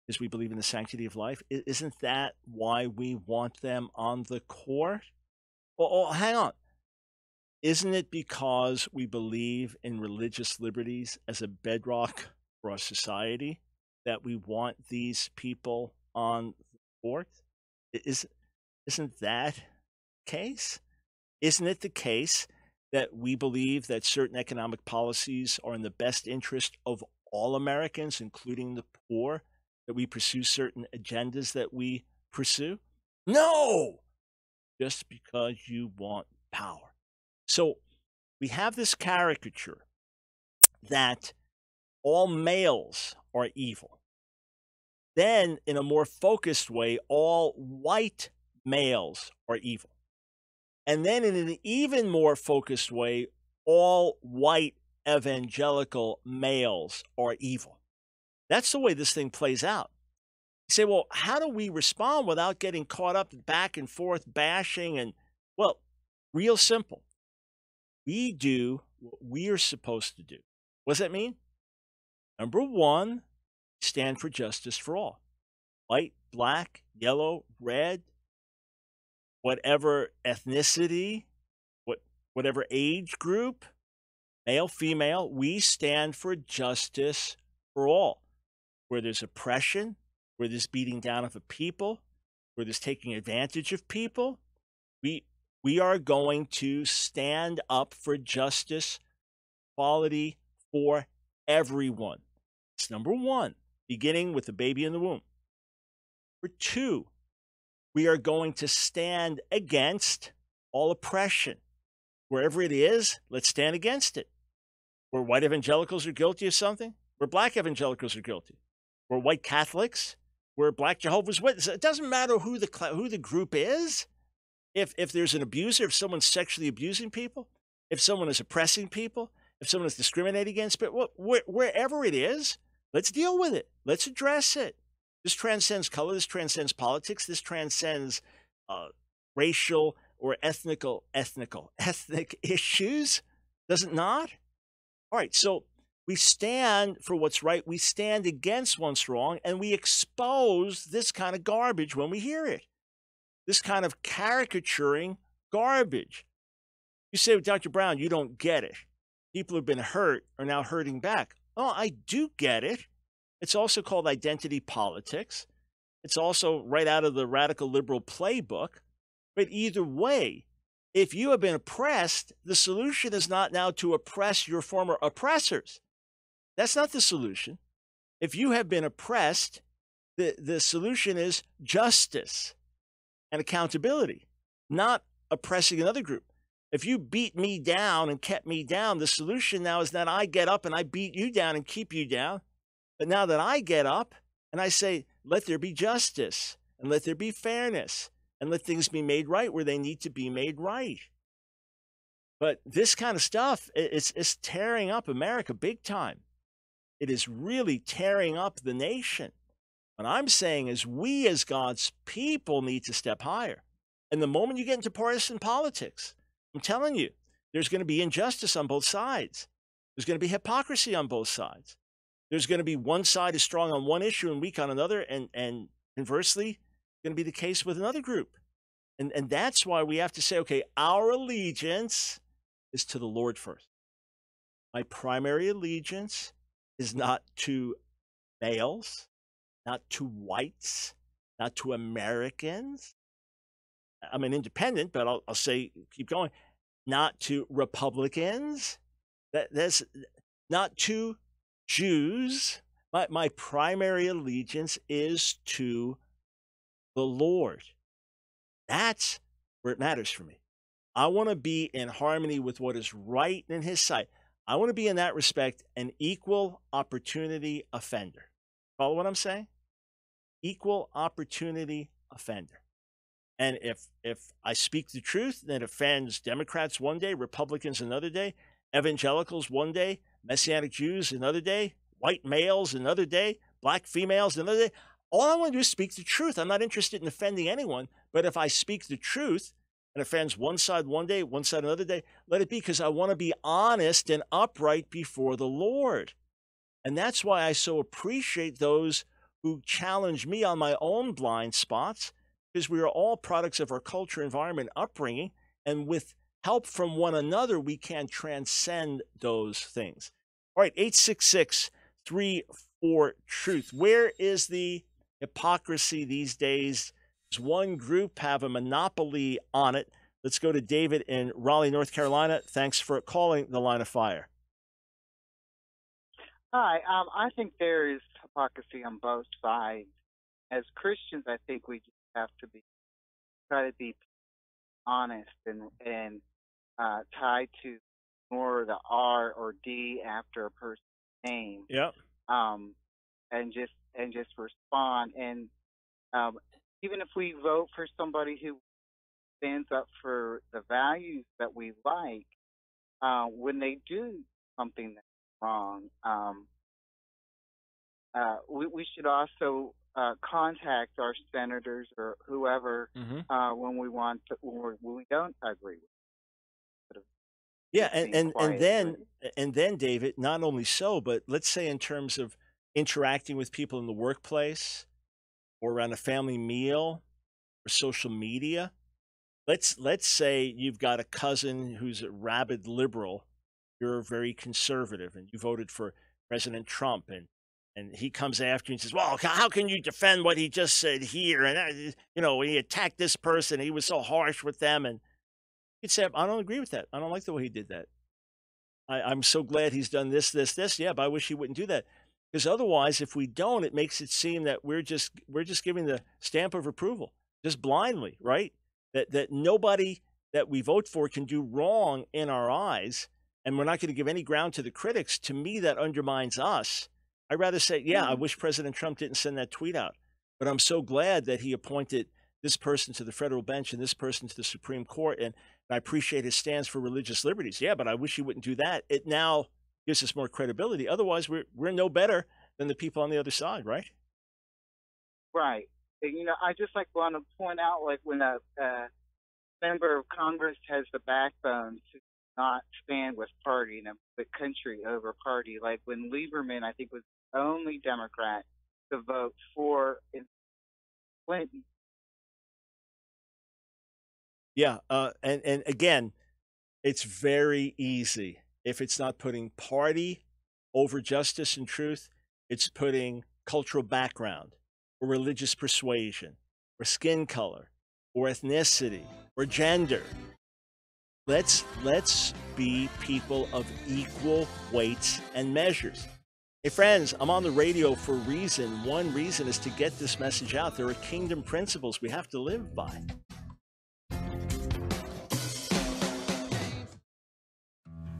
because we believe in the sanctity of life? Isn't that why we want them on the court? Well, hang on. Isn't it because we believe in religious liberties as a bedrock for our society that we want these people on the court? Isn't that the case? Isn't it the case that we believe that certain economic policies are in the best interest of all Americans, including the poor, that we pursue certain agendas that we pursue? No! Just because you want power. So we have this caricature that all males are evil. Then, in a more focused way, all white males are evil. And then in an even more focused way, all white evangelical males are evil. That's the way this thing plays out. You say, well, how do we respond without getting caught up back and forth bashing? And, well, real simple. We do what we are supposed to do. What does that mean? Number one, stand for justice for all. White, black, yellow, red, whatever ethnicity, whatever age group, male, female, we stand for justice for all. Where there's oppression, where there's beating down of a people, where there's taking advantage of people, we are going to stand up for justice, equality for everyone. It's number one, beginning with the baby in the womb. Number two, we are going to stand against all oppression. Wherever it is, let's stand against it. Where white evangelicals are guilty of something, where black evangelicals are guilty. Where white Catholics, where black Jehovah's Witnesses. It doesn't matter who the group is. If there's an abuser, if someone's sexually abusing people, if someone is oppressing people, if someone is discriminating against people, wherever it is, let's deal with it. Let's address it. This transcends color. This transcends politics. This transcends racial or ethnic issues. Does it not? All right, so we stand for what's right. We stand against what's wrong, and we expose this kind of garbage when we hear it. This kind of caricaturing garbage. You say, well, Dr. Brown, you don't get it. People who've been hurt are now hurting back. Oh, I do get it. It's also called identity politics. It's also right out of the radical liberal playbook. But either way, if you have been oppressed, the solution is not now to oppress your former oppressors. That's not the solution. If you have been oppressed, the solution is justice and accountability, not oppressing another group. If you beat me down and kept me down, the solution now is that I get up and I beat you down and keep you down. But now that I get up and I say, let there be justice and let there be fairness and let things be made right where they need to be made right. But this kind of stuff, it's tearing up America big time. It is really tearing up the nation. What I'm saying is we as God's people need to step higher. And the moment you get into partisan politics, I'm telling you, there's going to be injustice on both sides. There's going to be hypocrisy on both sides. There's going to be one side is strong on one issue and weak on another, and conversely, it's going to be the case with another group. And that's why we have to say, okay, our allegiance is to the Lord first. My primary allegiance is not to males, not to whites, not to Americans. I'm an independent, but I'll say, keep going, not to Republicans, that's not to Jews. My primary allegiance is to the Lord. That's where it matters for me. I want to be in harmony with what is right in his sight. I want to be, in that respect, an equal opportunity offender. Follow what I'm saying? equal opportunity offender. And if I speak the truth, that offends Democrats one day, Republicans another day, evangelicals one day, Messianic Jews another day, white males another day, black females another day, all I want to do is speak the truth. I'm not interested in offending anyone. But if I speak the truth and offends one side one day, one side another day, let it be, because I want to be honest and upright before the Lord. And that's why I so appreciate those who challenge me on my own blind spots, because we are all products of our culture, environment, upbringing, and with help from one another, we can transcend those things. All right, 866-34-TRUTH. Where is the hypocrisy these days? Does one group have a monopoly on it? Let's go to David in Raleigh, North Carolina. Thanks for calling the Line of Fire. Hi, I think there is hypocrisy on both sides. As Christians, I think we just have to try to be honest and tied to more the R or D after a person's name. Yep. And just respond. And even if we vote for somebody who stands up for the values that we like, when they do something that's wrong, we should also contact our senators or whoever when we don't agree with them. Yeah, and then David, not only so, but let's say in terms of interacting with people in the workplace or around a family meal or social media. Let's say you've got a cousin who's a rabid liberal, you're very conservative, and you voted for President Trump, and he comes after you and says, well, how can you defend what he just said here? And, when he attacked this person, he was so harsh with them. And you'd say, I don't agree with that. I don't like the way he did that. I'm so glad he's done this. Yeah, but I wish he wouldn't do that. Because otherwise, if we don't, it makes it seem that we're just giving the stamp of approval, just blindly, right? That nobody that we vote for can do wrong in our eyes, and we're not going to give any ground to the critics. To me, that undermines us. I'd rather say, yeah, I wish President Trump didn't send that tweet out, but I'm so glad that he appointed this person to the federal bench and this person to the Supreme Court, and I appreciate his stance for religious liberties. Yeah, but I wish he wouldn't do that. It now gives us more credibility. Otherwise, we're no better than the people on the other side, right? Right. I just want to point out, when a member of Congress has the backbone to not stand with party and the country over party, like when Lieberman, I think, was the only Democrat to vote for Clinton. Yeah, and again, it's very easy. If it's not putting party over justice and truth, it's putting cultural background or religious persuasion or skin color or ethnicity or gender. Let's be people of equal weights and measures. Hey friends, I'm on the radio for a reason. One reason is to get this message out. There are kingdom principles we have to live by.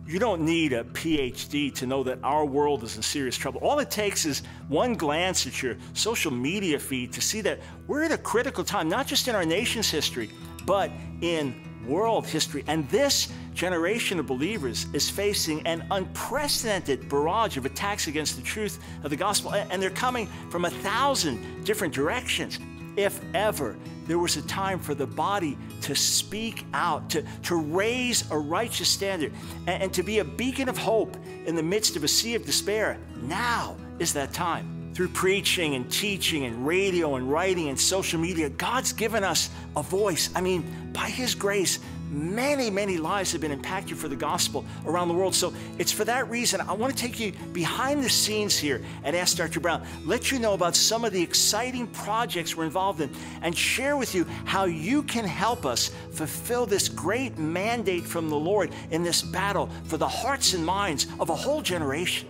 You don't need a PhD to know that our world is in serious trouble. All it takes is one glance at your social media feed to see that we're at a critical time, not just in our nation's history, but in world history. And this generation of believers is facing an unprecedented barrage of attacks against the truth of the gospel, and they're coming from 1,000 different directions. If ever there was a time for the body to speak out, to raise a righteous standard, and to be a beacon of hope in the midst of a sea of despair, now is that time. Through preaching and teaching and radio and writing and social media, God's given us a voice. By His grace, many, many lives have been impacted for the gospel around the world. So it's for that reason I want to take you behind the scenes here and ask Dr. Brown, let you know about some of the exciting projects we're involved in, and share with you how you can help us fulfill this great mandate from the Lord in this battle for the hearts and minds of a whole generation.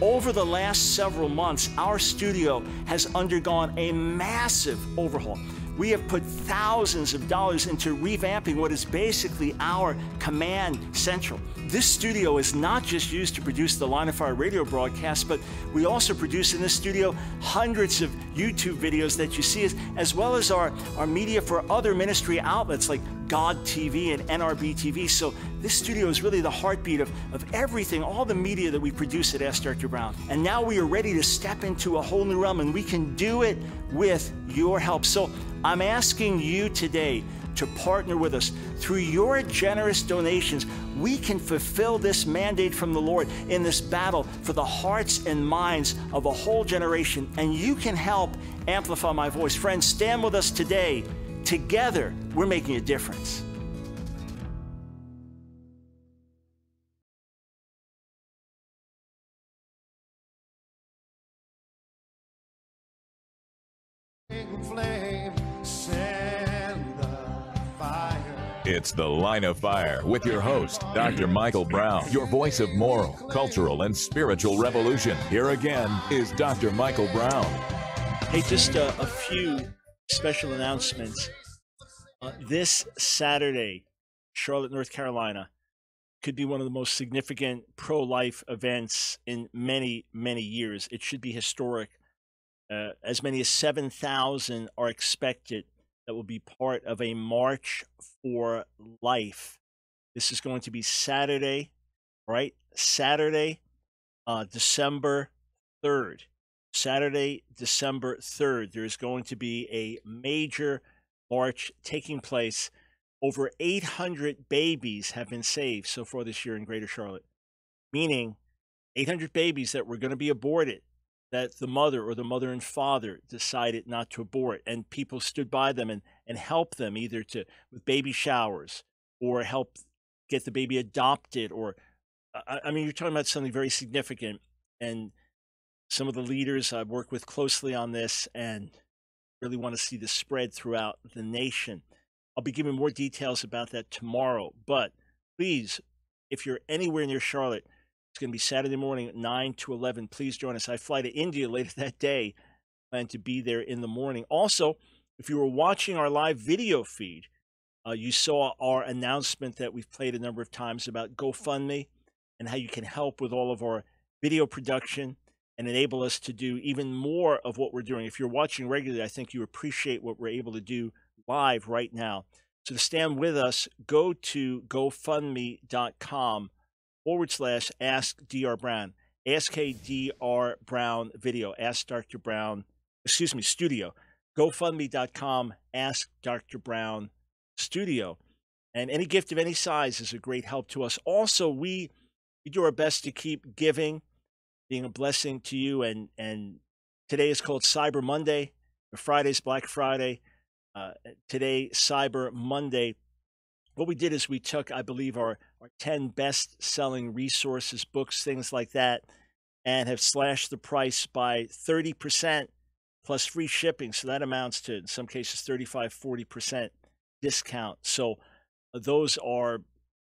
Over the last several months, our studio has undergone a massive overhaul. We have put thousands of dollars into revamping what is basically our command central. This studio is not just used to produce the Line of Fire radio broadcast, but we also produce in this studio hundreds of YouTube videos that you see, as well as our media for other ministry outlets like God TV and NRB TV. So this studio is really the heartbeat of everything, all the media that we produce at Ask Dr. Brown. And now we are ready to step into a whole new realm, and we can do it with your help. So I'm asking you today to partner with us. Through your generous donations, we can fulfill this mandate from the Lord in this battle for the hearts and minds of a whole generation, and you can help amplify my voice. Friends, stand with us today. Together, we're making a difference. It's The Line of Fire with your host, Dr. Michael Brown, your voice of moral, cultural, and spiritual revolution. Here again is Dr. Michael Brown. Hey, just a few special announcements. This Saturday, Charlotte, North Carolina, could be one of the most significant pro-life events in many, many years. It should be historic. As many as 7,000 are expected that will be part of a March for Life. This is going to be Saturday, right? Saturday, December 3rd. Saturday, December 3rd. There's going to be a major march taking place. Over 800 babies have been saved so far this year in Greater Charlotte, meaning 800 babies that were going to be aborted, that the mother or the mother and father decided not to abort, and people stood by them and helped them either with baby showers or help get the baby adopted, or I mean, you're talking about something very significant. And some of the leaders I've worked with closely on this and really want to see this spread throughout the nation. I'll be giving more details about that tomorrow, but please, if you're anywhere near Charlotte, it's going to be Saturday morning, 9 to 11. Please join us. I fly to India later that day. I plan to be there in the morning. Also, if you were watching our live video feed, you saw our announcement that we've played a number of times about GoFundMe and how you can help with all of our video production and enable us to do even more of what we're doing. If you're watching regularly, I think you appreciate what we're able to do live right now. So to stand with us, go to GoFundMe.com/Ask Dr. Brown, AskDr Brown video, Ask Dr. Brown, studio. GoFundMe.com, Ask Dr. Brown studio. And any gift of any size is a great help to us. Also, we do our best to keep giving, being a blessing to you. And today is called Cyber Monday. Friday's Black Friday. Today, Cyber Monday. What we did is we took, I believe, our 10 best-selling resources, books, things like that, and have slashed the price by 30% plus free shipping. So that amounts to, in some cases, 35, 40% discount. So those are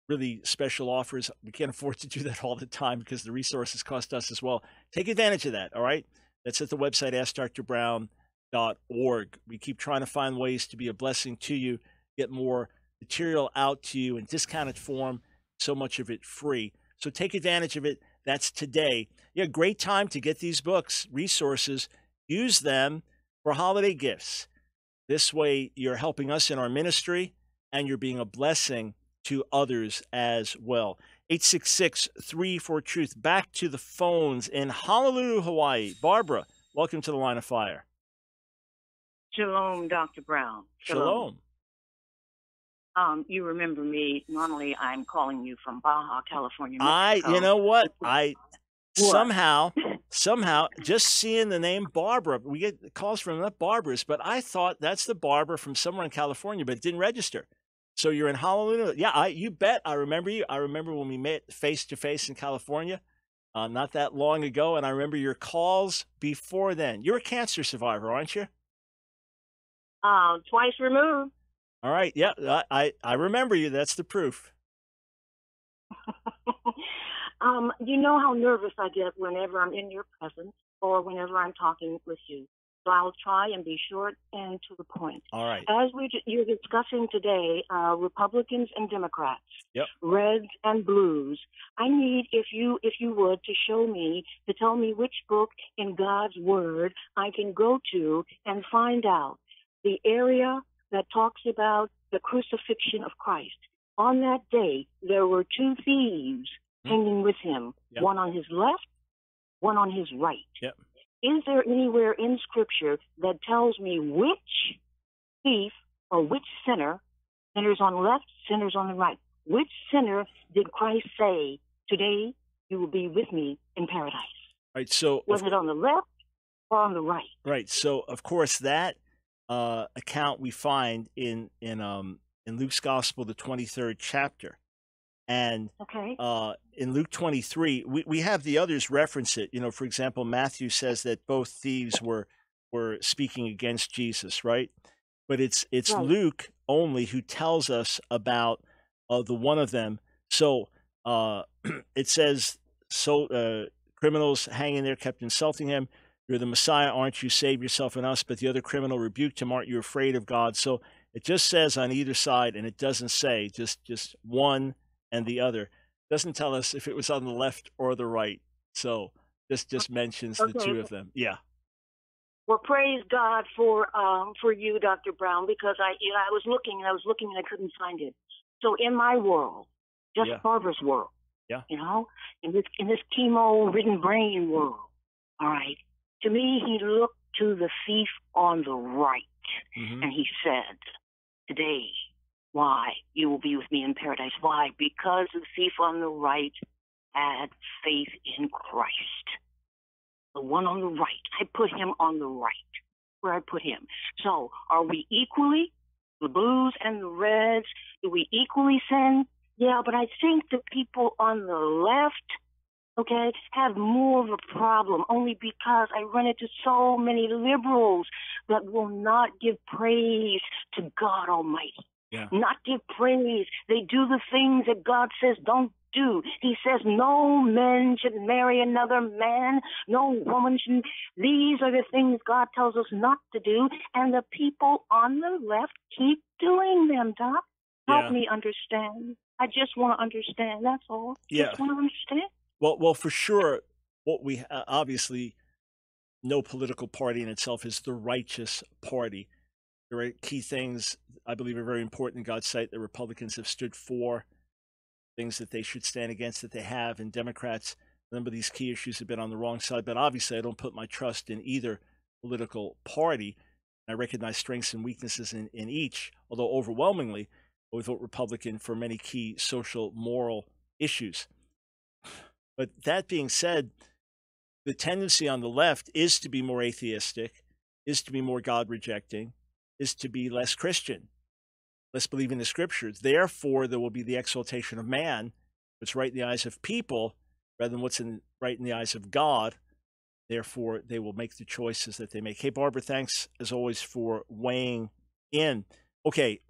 really special offers. We can't afford to do that all the time because the resources cost us as well. Take advantage of that, all right? That's at the website, AskDrBrown.org. We keep trying to find ways to be a blessing to you, get more material out to you in discounted form, so much of it free. So take advantage of it. That's today. Yeah, great time to get these books, resources. Use them for holiday gifts. This way, you're helping us in our ministry, and you're being a blessing to others as well. 866-34-TRUTH. Back to the phones in Honolulu, Hawaii. Barbara, welcome to the Line of Fire. Shalom, Dr. Brown. Shalom. You remember me. Normally, I'm calling you from Baja, California, Mexico. You know what? Somehow, just seeing the name Barbara, we get calls from not Barbaras, but I thought that's the Barbara from somewhere in California, but it didn't register. So you're in Honolulu. Yeah, you bet. I remember you. I remember when we met face-to-face in California not that long ago, and I remember your calls before then. You're a cancer survivor, aren't you? Twice removed. All right. Yeah, I remember you. That's the proof. You know how nervous I get whenever I'm in your presence or whenever I'm talking with you. So I'll try and be short and to the point. All right. As you're discussing today, Republicans and Democrats, yep, reds and blues, I need, if you would, to tell me which book in God's Word I can go to and find out the area that talks about the crucifixion of Christ. On that day, there were two thieves hanging with him, yep, one on his left, one on his right. Yep. Is there anywhere in Scripture that tells me which thief or which sinner, sinners on the left, sinners on the right, which sinner did Christ say, today you will be with me in paradise? Right. So was it on the left or on the right? Right. So of course that account we find in Luke's Gospel, the 23rd chapter. And in Luke 23, we have the others reference it. You know, for example, Matthew says that both thieves were speaking against Jesus, right? But it's right, Luke only who tells us about the one of them. So it says, criminals hanging there kept insulting him. You're the Messiah, aren't you? Save yourself and us. But the other criminal rebuked him, aren't you afraid of God? So it just says on either side, and it doesn't say just one and the other. It doesn't tell us if it was on the left or the right. So this just mentions the two of them. Yeah. Well, praise God for you, Dr. Brown, because I was looking and I couldn't find it. So in my world, just Barbara's world, you know, in this chemo-ridden brain world, all right, to me, he looked to the thief on the right, and he said, today, why? You will be with me in paradise. Why? Because the thief on the right had faith in Christ. The one on the right. I put him on the right, where I put him. So are we equally, the blues and the reds, do we equally sin? Yeah, but I think the people on the left, have more of a problem, only because I run into so many liberals that will not give praise to God Almighty. Yeah. Not give praise. They do the things that God says don't do. He says no man should marry another man. No woman should. These are the things God tells us not to do, and the people on the left keep doing them, Doc. Help me understand. I just want to understand. That's all. Just want to understand. Well, for sure, what we obviously, no political party in itself is the righteous party. There are key things I believe are very important in God's sight that Republicans have stood for, things that they should stand against that they have, and Democrats, a number of these key issues have been on the wrong side. But obviously, I don't put my trust in either political party. I recognize strengths and weaknesses in each, although overwhelmingly, I would vote Republican for many key social, moral issues. But that being said, the tendency on the left is to be more atheistic, is to be more God-rejecting, is to be less Christian, less believing the Scriptures. Therefore, there will be the exaltation of man, what's right in the eyes of people, rather than what's right in the eyes of God. Therefore, they will make the choices that they make. Hey, Barbara, thanks, as always, for weighing in. Okay,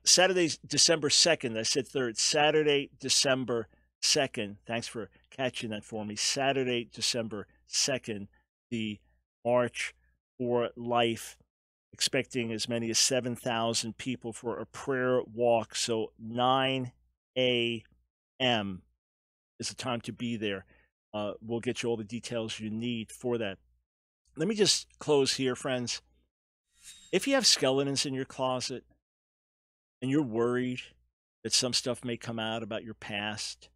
Saturday, December 2nd. I said 3rd. Saturday, December 2nd. Thanks for catching that for me. Saturday, December 2nd, the March for Life, expecting as many as 7,000 people for a prayer walk. So 9 a.m. is the time to be there. We'll get you all the details you need for that. Let me just close here, friends. If you have skeletons in your closet and you're worried that some stuff may come out about your past,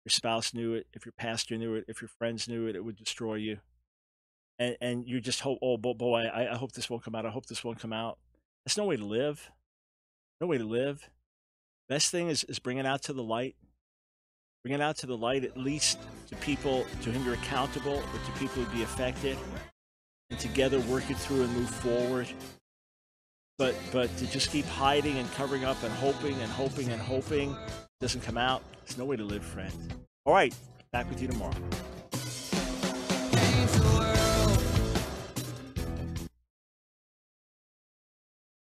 your spouse knew it, if your pastor knew it, if your friends knew it, it would destroy you. And you just hope, oh boy, I hope this won't come out. I hope this won't come out. That's no way to live. No way to live. Best thing is bring it out to the light. Bring it out to the light, at least to people to whom you're accountable, or to people who'd be affected. And together work it through and move forward. But to just keep hiding and covering up and hoping it doesn't come out, there's no way to live, friend. All right, back with you tomorrow.